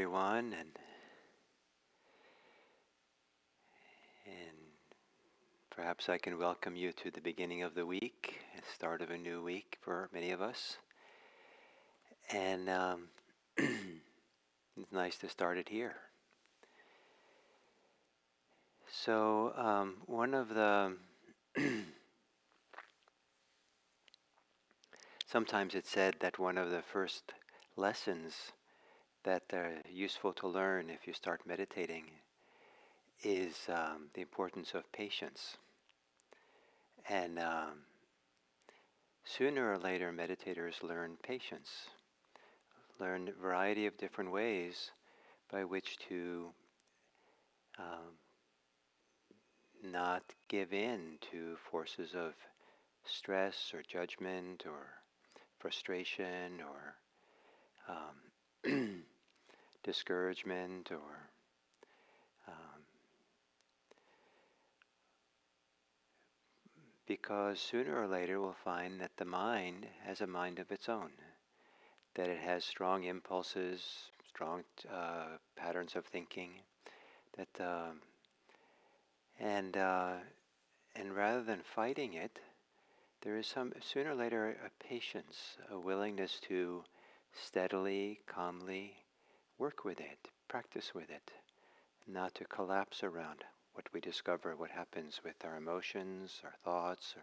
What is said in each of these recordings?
everyone, and perhaps I can welcome you to the beginning of the week, the start of a new week for many of us. And it's nice to start it here. So one of the sometimes it's said that one of the first lessons that are useful to learn if you start meditating is the importance of patience. And sooner or later, meditators learn patience, learn a variety of different ways by which to not give in to forces of stress or judgment or frustration or discouragement or because sooner or later we'll find that the mind has a mind of its own, that it has strong impulses, strong patterns of thinking, that and rather than fighting it, there is some sooner or later a patience, a willingness to steadily, calmly work with it, practice with it, not to collapse around what we discover, what happens with our emotions, our thoughts,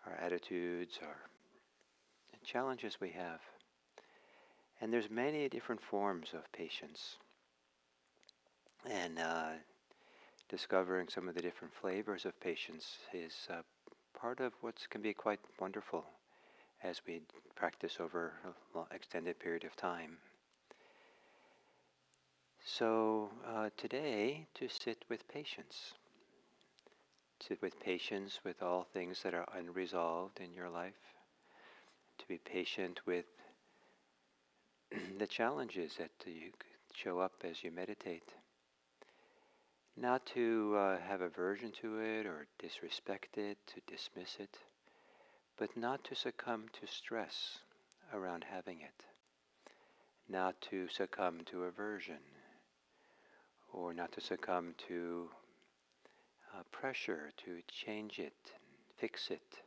our attitudes, our challenges we have. And there's many different forms of patience. And discovering some of the different flavors of patience is part of what can be quite wonderful as we practice over an extended period of time. So today, to sit with patience. Sit with patience with all things that are unresolved in your life. To be patient with the challenges that you show up as you meditate. Not to have aversion to it or disrespect it, to dismiss it, but not to succumb to stress around having it. Not to succumb to aversion, or not to succumb to pressure to change it, fix it,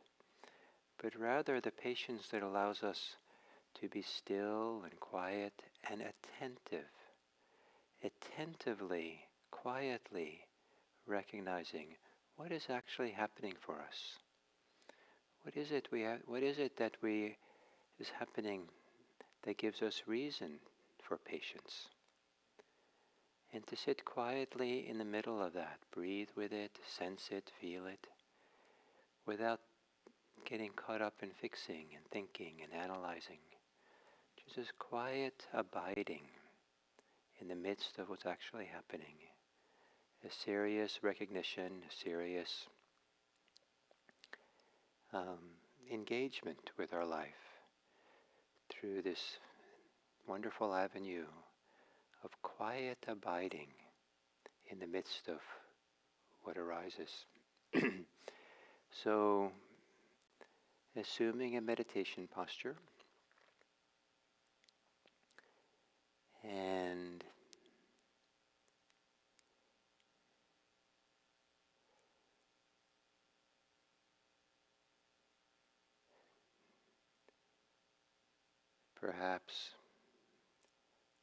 but rather the patience that allows us to be still and quiet and attentively, quietly recognizing what is actually happening for us. What is it is happening that gives us reason for patience? And to sit quietly in the middle of that, breathe with it, sense it, feel it, without getting caught up in fixing and thinking and analyzing. Just this quiet abiding in the midst of what's actually happening. A serious recognition, a serious engagement with our life through this wonderful avenue of quiet abiding in the midst of what arises. So, assuming a meditation posture, and perhaps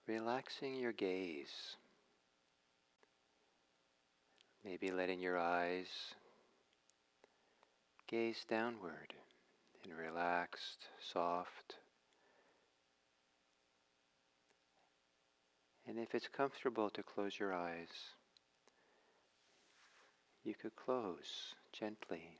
relaxing your gaze, maybe letting your eyes gaze downward in relaxed, soft. And if it's comfortable to close your eyes, you could close gently.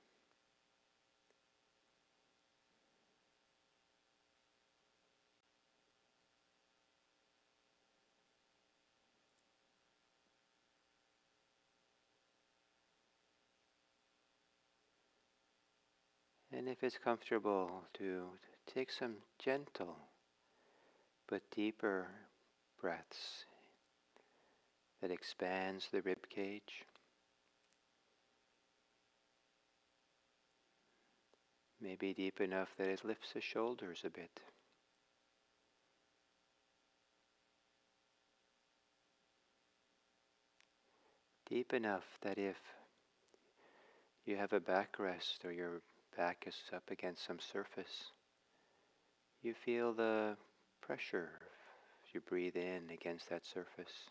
And if it's comfortable to take some gentle but deeper breaths that expands the rib cage, maybe deep enough that it lifts the shoulders a bit. deep enough that if you have a backrest or your back is up against some surface, you feel the pressure as you breathe in against that surface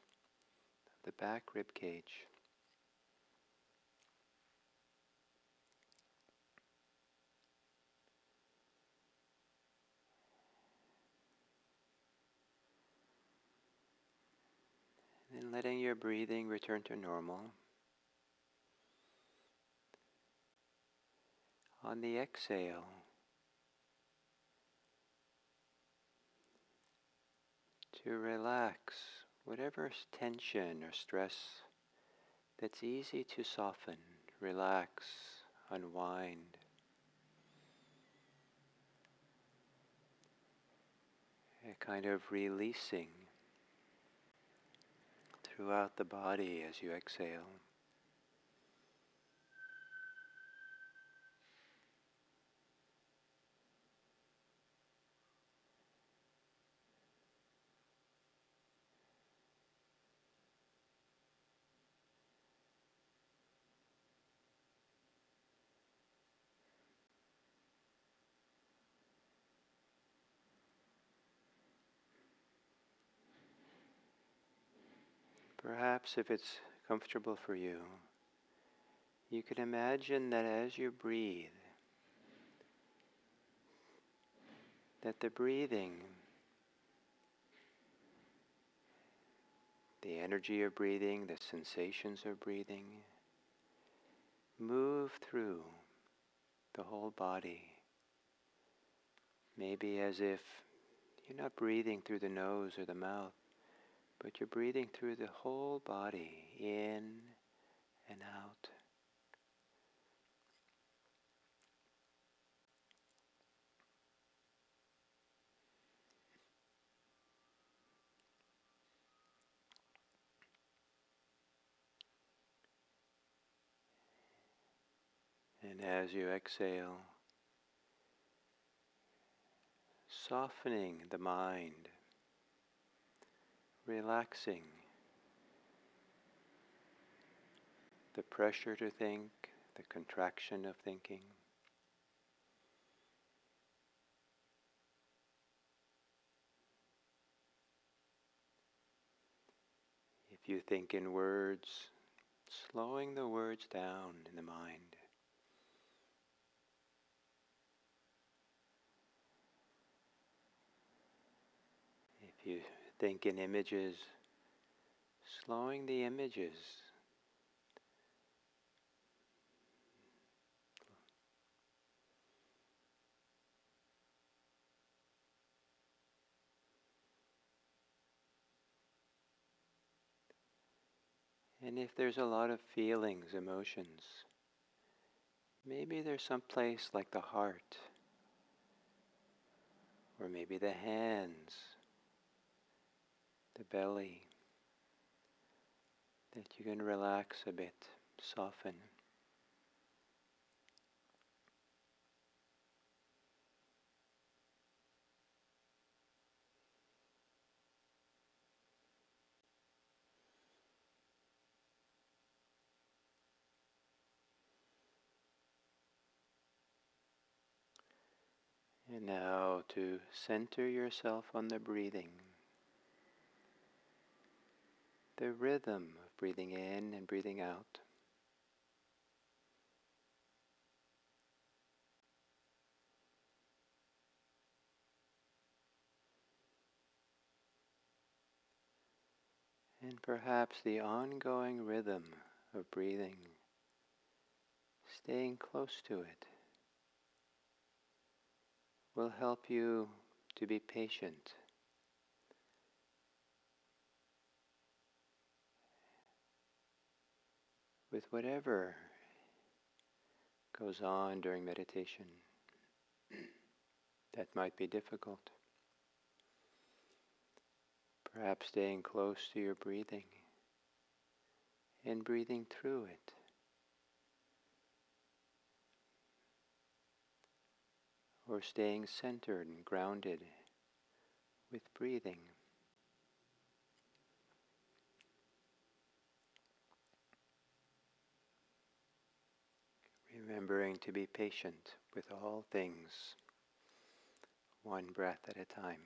of the back rib cage. And then letting your breathing return to normal. On the exhale, to relax whatever tension or stress that's easy to soften, relax, unwind. A kind of releasing throughout the body as you exhale. Perhaps if it's comfortable for you, you can imagine that as you breathe, that the breathing, the energy of breathing, the sensations of breathing, move through the whole body. Maybe as if you're not breathing through the nose or the mouth, but you're breathing through the whole body, in and out. And as you exhale, softening the mind, relaxing the pressure to think, the contraction of thinking. If you think in words, slowing the words down in the mind. If you think in images, slowing the images. And if there's a lot of feelings, emotions, maybe there's some place like the heart, or maybe the hands, the belly, that you can relax a bit, soften. And now to center yourself on the breathing, the rhythm of breathing in and breathing out. And perhaps the ongoing rhythm of breathing, staying close to it, will help you to be patient with whatever goes on during meditation that might be difficult. Perhaps staying close to your breathing and breathing through it. Or staying centered and grounded with breathing. remembering to be patient with all things, one breath at a time.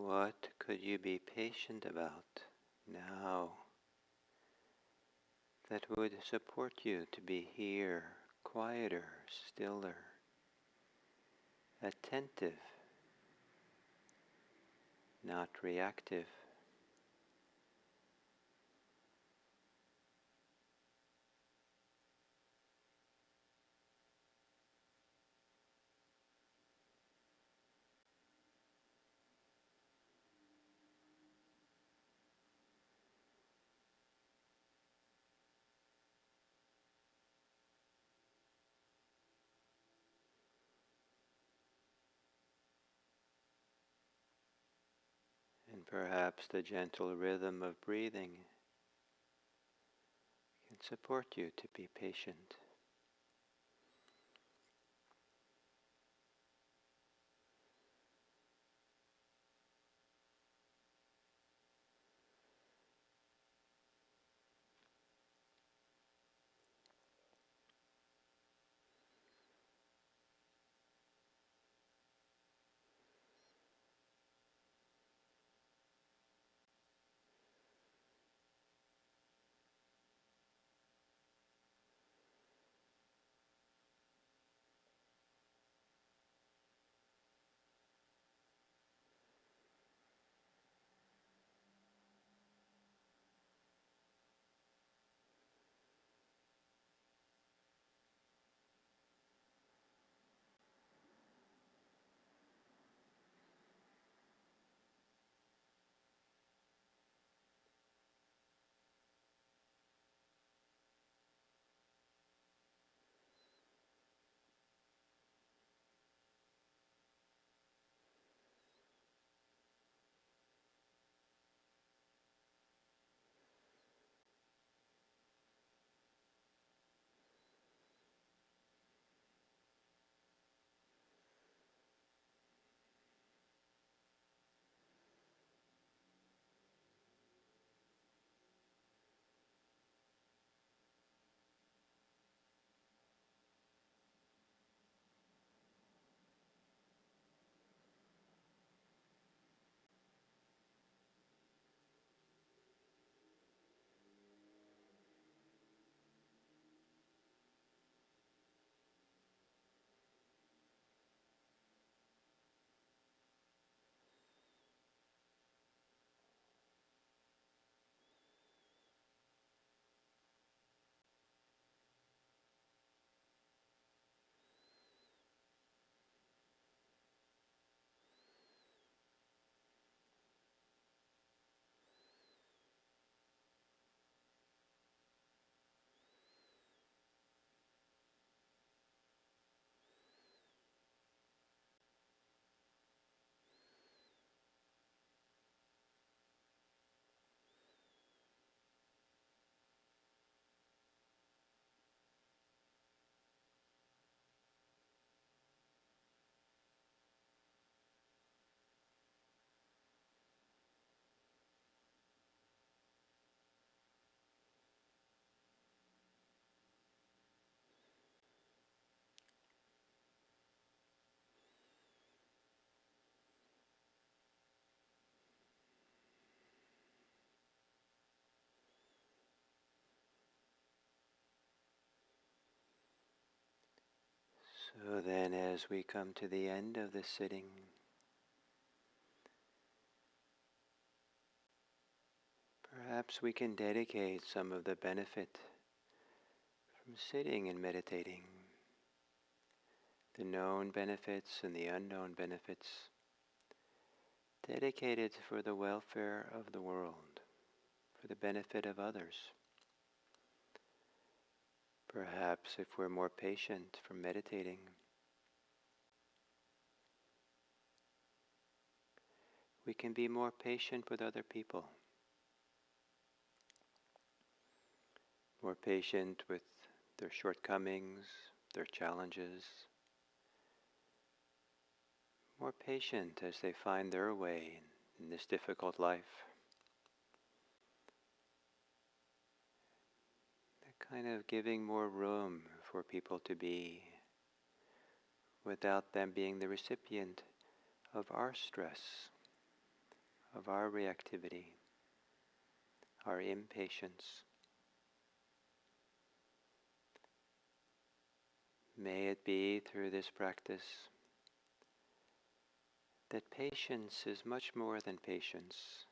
What could you be patient about now that would support you to be here, quieter, stiller, attentive, not reactive? And perhaps the gentle rhythm of breathing can support you to be patient. So then, as we come to the end of this sitting, perhaps we can dedicate some of the benefit from sitting and meditating, the known benefits and the unknown benefits, dedicated for the welfare of the world, for the benefit of others. Perhaps if we're more patient from meditating, we can be more patient with other people, more patient with their shortcomings, their challenges, more patient as they find their way in this difficult life. Kind of giving more room for people to be without them being the recipient of our stress, of our reactivity, our impatience. May it be through this practice that patience is much more than patience.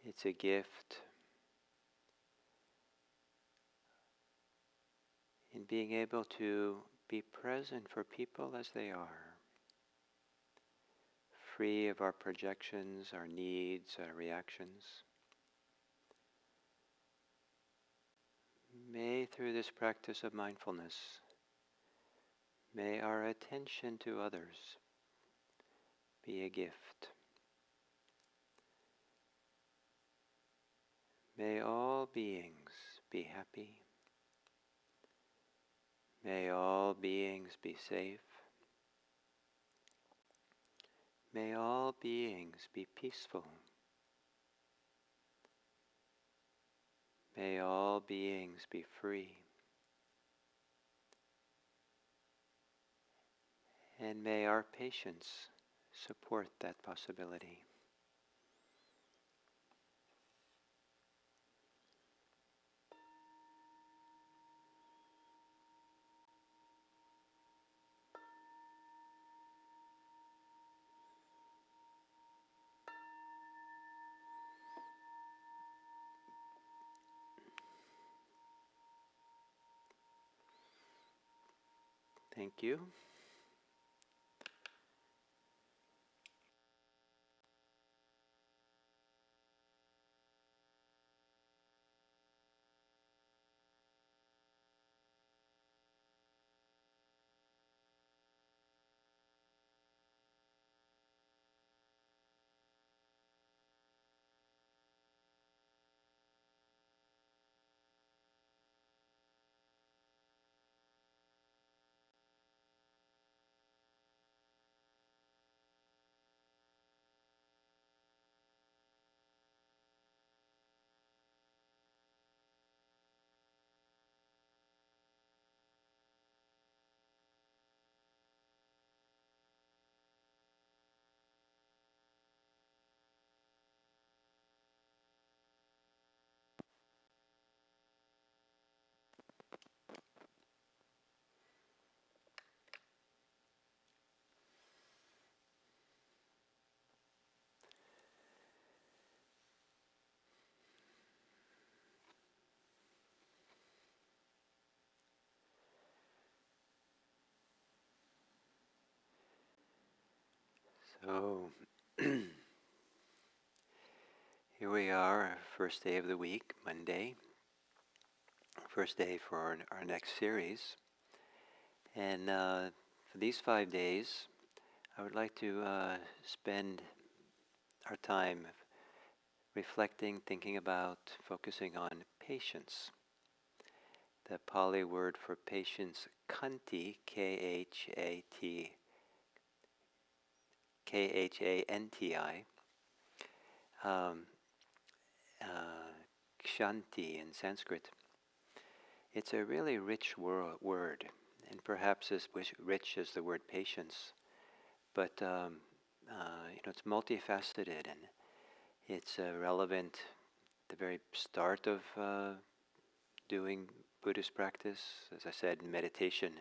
It's a gift in being able to be present for people as they are, free of our projections, our needs, our reactions. May through this practice of mindfulness, may our attention to others be a gift. May all beings be happy. May all beings be safe. May all beings be peaceful. May all beings be free. And may our patience support that possibility. Thank you. So, here we are, first day of the week, Monday, first day for our next series. And for these 5 days, I would like to spend our time reflecting, thinking about, focusing on patience. The Pali word for patience, khanti, Khanti, um, kshanti in Sanskrit. It's a really rich word, and perhaps as rich as the word patience, but it's multifaceted, and it's relevant at the very start of doing Buddhist practice. As I said, meditation,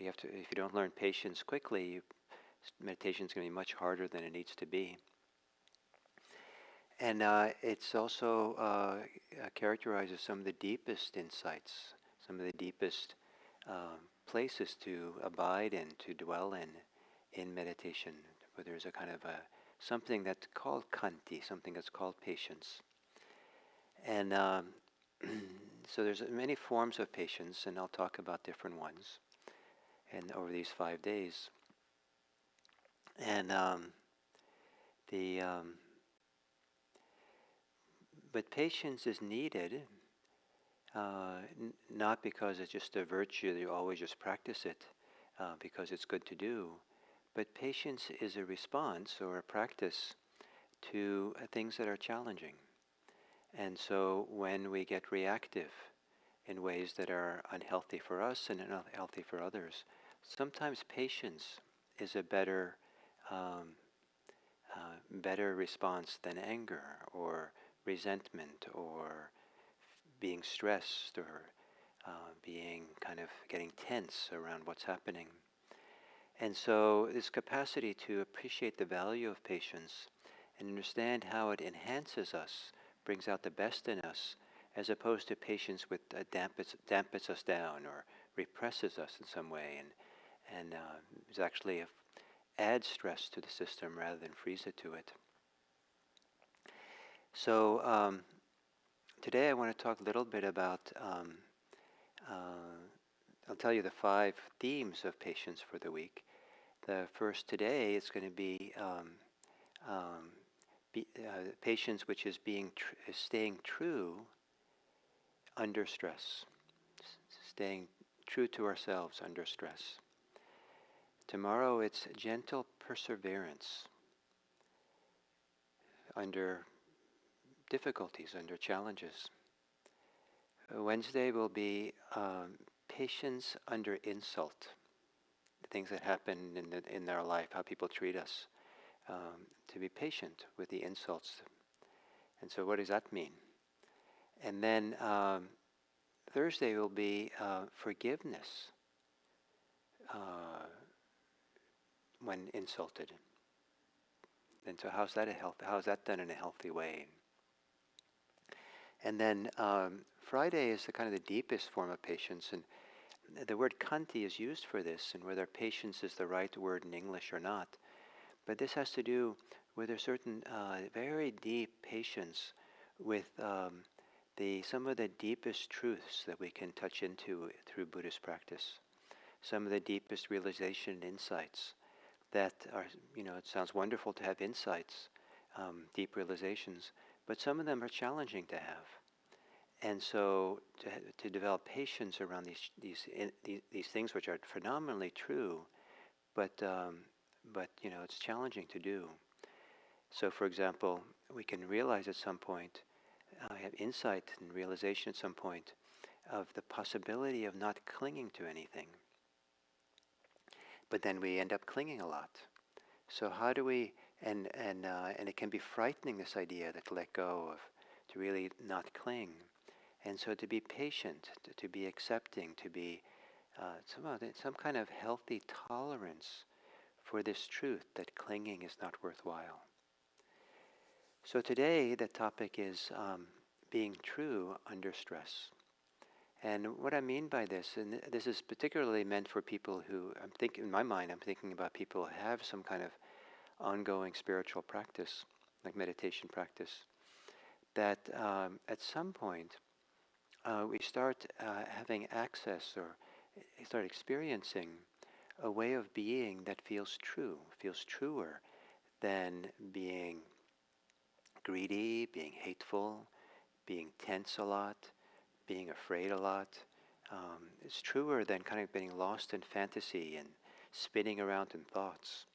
if you don't learn patience quickly, meditation is going to be much harder than it needs to be. And it's also characterizes some of the deepest insights, some of the deepest places to abide in, to dwell in meditation. Where there's a kind of something that's called khanti, something that's called patience. And so there's many forms of patience, and I'll talk about different ones and over these 5 days. And but patience is needed, not because it's just a virtue that you always just practice it because it's good to do, but patience is a response or a practice to things that are challenging. And so when we get reactive in ways that are unhealthy for us and unhealthy for others, sometimes patience is a better better response than anger or resentment or being stressed or being kind of getting tense around what's happening. And so this capacity to appreciate the value of patience and understand how it enhances us, brings out the best in us, as opposed to patience which dampens us down or represses us in some way, and is actually adds stress to the system rather than frees it to it. So today I want to talk a little bit about, I'll tell you the 5 themes of patience for the week. The first today is going to be, patience, which is is staying true under stress, staying true to ourselves under stress. Tomorrow it's gentle perseverance under difficulties, under challenges. Wednesday will be patience under insult, the things that happen in our life, how people treat us, to be patient with the insults. And so what does that mean? And then Thursday will be forgiveness when insulted. And so how's that done in a healthy way? And then Friday is the kind of the deepest form of patience, and the word kanti is used for this, and whether patience is the right word in English or not. But this has to do with a certain very deep patience with some of the deepest truths that we can touch into through Buddhist practice. Some of the deepest realization and insights that are, it sounds wonderful to have insights, deep realizations, but some of them are challenging to have. And so to develop patience around these things which are phenomenally true, but it's challenging to do. So for example, we can realize at some point, have insight and realization at some point of the possibility of not clinging to anything. But then we end up clinging a lot. So how do we, and it can be frightening, this idea that to let go of, to really not cling. And so to be patient, to be accepting, to be some kind of healthy tolerance for this truth that clinging is not worthwhile. So today the topic is being true under stress. And what I mean by this, and this is particularly meant for people who, in my mind, I'm thinking about people who have some kind of ongoing spiritual practice, like meditation practice, that at some point we start having access or start experiencing a way of being that feels true, feels truer than being greedy, being hateful, being tense a lot, being afraid a lot. It's truer than kind of being lost in fantasy and spinning around in thoughts.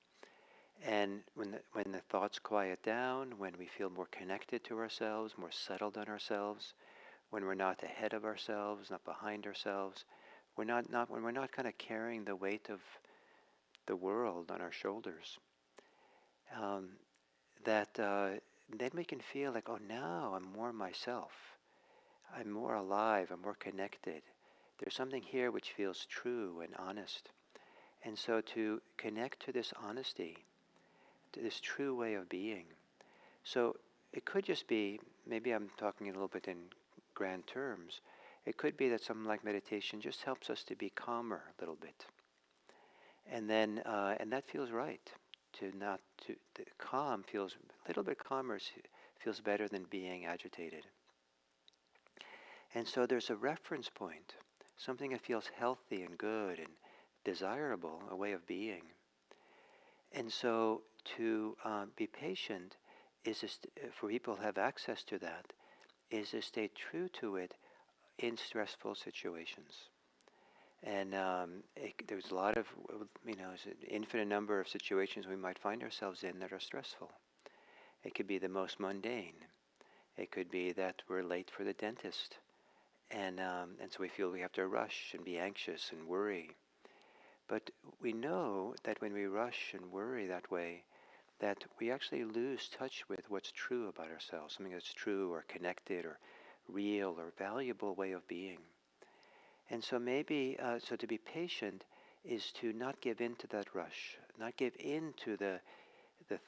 And when the thoughts quiet down, when we feel more connected to ourselves, more settled on ourselves, when we're not ahead of ourselves, not behind ourselves, when we're not kind of carrying the weight of the world on our shoulders, then we can feel like, oh, now I'm more myself. I'm more alive, I'm more connected. There's something here which feels true and honest. And so to connect to this honesty, to this true way of being. So it could just be, maybe I'm talking a little bit in grand terms, it could be that something like meditation just helps us to be calmer a little bit. And then, and that feels right. The calm feels, a little bit calmer feels better than being agitated. And so there's a reference point, something that feels healthy and good and desirable, a way of being. And so to be patient is for people who have access to that, is to stay true to it in stressful situations. And there's a lot of, there's an infinite number of situations we might find ourselves in that are stressful. It could be the most mundane. It could be that we're late for the dentist. And so we feel we have to rush and be anxious and worry. But we know that when we rush and worry that way, that we actually lose touch with what's true about ourselves, something that's true or connected or real or valuable way of being. And so maybe, so to be patient is to not give in to that rush, not give in to the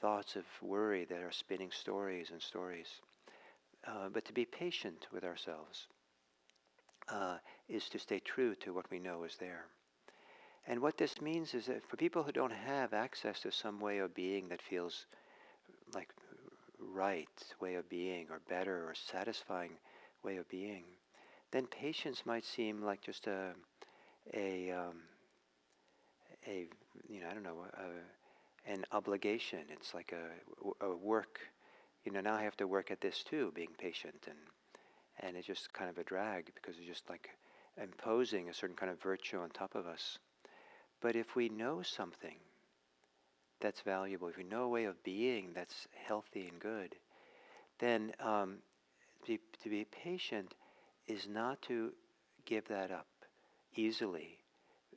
thoughts of worry that are spinning stories and stories, but to be patient with ourselves is to stay true to what we know is there. And what this means is that for people who don't have access to some way of being that feels like right way of being or better or satisfying way of being, then patience might seem like just a a I don't know, an obligation. It's like a work. Now I have to work at this too, being patient, and it's just kind of a drag because it's just like imposing a certain kind of virtue on top of us. But if we know something that's valuable, if we know a way of being that's healthy and good, then to be patient is not to give that up easily,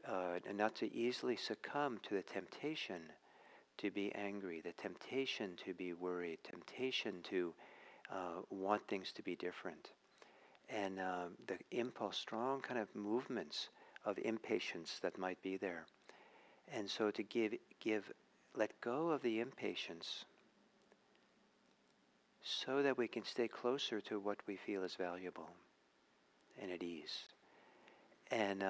and not to easily succumb to the temptation to be angry, the temptation to be worried, temptation to want things to be different, and the impulse, strong kind of movements of impatience that might be there. And so to let go of the impatience so that we can stay closer to what we feel is valuable and at ease. And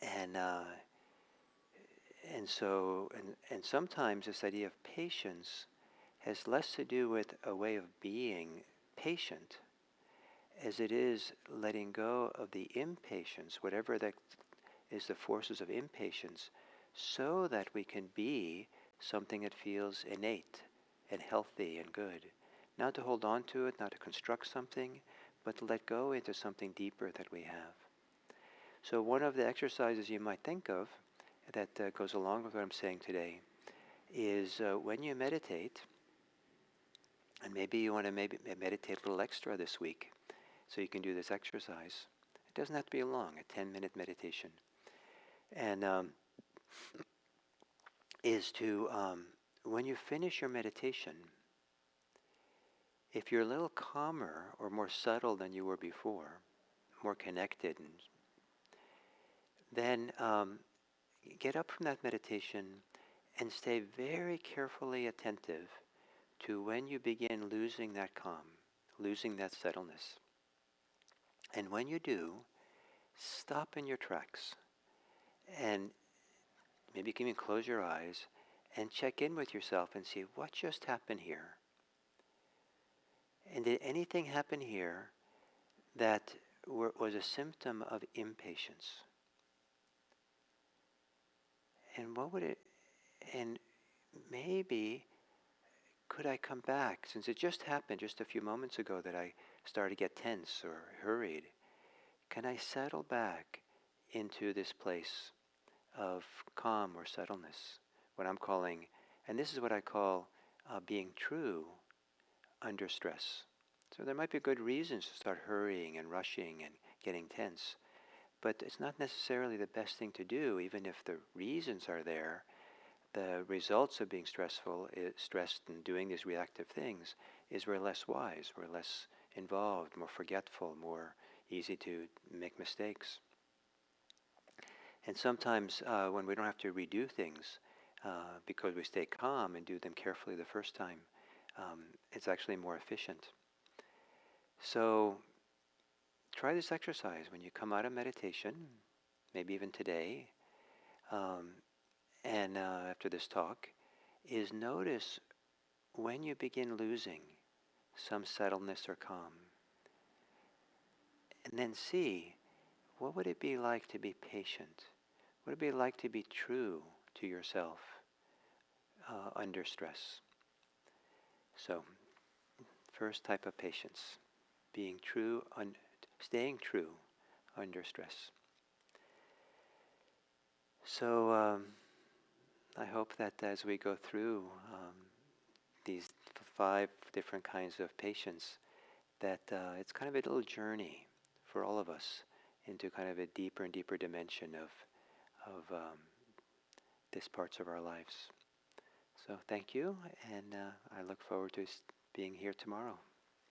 and uh, and sometimes this idea of patience has less to do with a way of being patient as it is letting go of the impatience, whatever that is, the forces of impatience, so that we can be something that feels innate and healthy and good. Not to hold on to it, not to construct something, but to let go into something deeper that we have. So one of the exercises you might think of that goes along with what I'm saying today is when you meditate, and maybe you want to meditate a little extra this week, so you can do this exercise. It doesn't have to be long, a 10-minute meditation. And is to, when you finish your meditation, if you're a little calmer or more subtle than you were before, more connected, then get up from that meditation and stay very carefully attentive to when you begin losing that calm, losing that settledness. And when you do, stop in your tracks and maybe you can even close your eyes and check in with yourself and see what just happened here. And did anything happen here that was a symptom of impatience? And what would it, and maybe could I come back, since it just happened just a few moments ago that I started to get tense or hurried, can I settle back into this place of calm or subtleness, what I'm calling, and this is what I call being true under stress. So there might be good reasons to start hurrying and rushing and getting tense, but it's not necessarily the best thing to do, even if the reasons are there. The results of being stressed and doing these reactive things is we're less wise, we're less involved, more forgetful, more easy to make mistakes. And sometimes when we don't have to redo things because we stay calm and do them carefully the first time, it's actually more efficient. So try this exercise when you come out of meditation, maybe even today, and after this talk, is notice when you begin losing some settledness or calm. And then see, what would it be like to be patient? What would it be like to be true to yourself under stress? So, first type of patience, being true, staying true under stress. So I hope that as we go through these 5 different kinds of patience, that it's kind of a little journey for all of us into kind of a deeper and deeper dimension of these parts of our lives. So So thank you, and I look forward to being here tomorrow.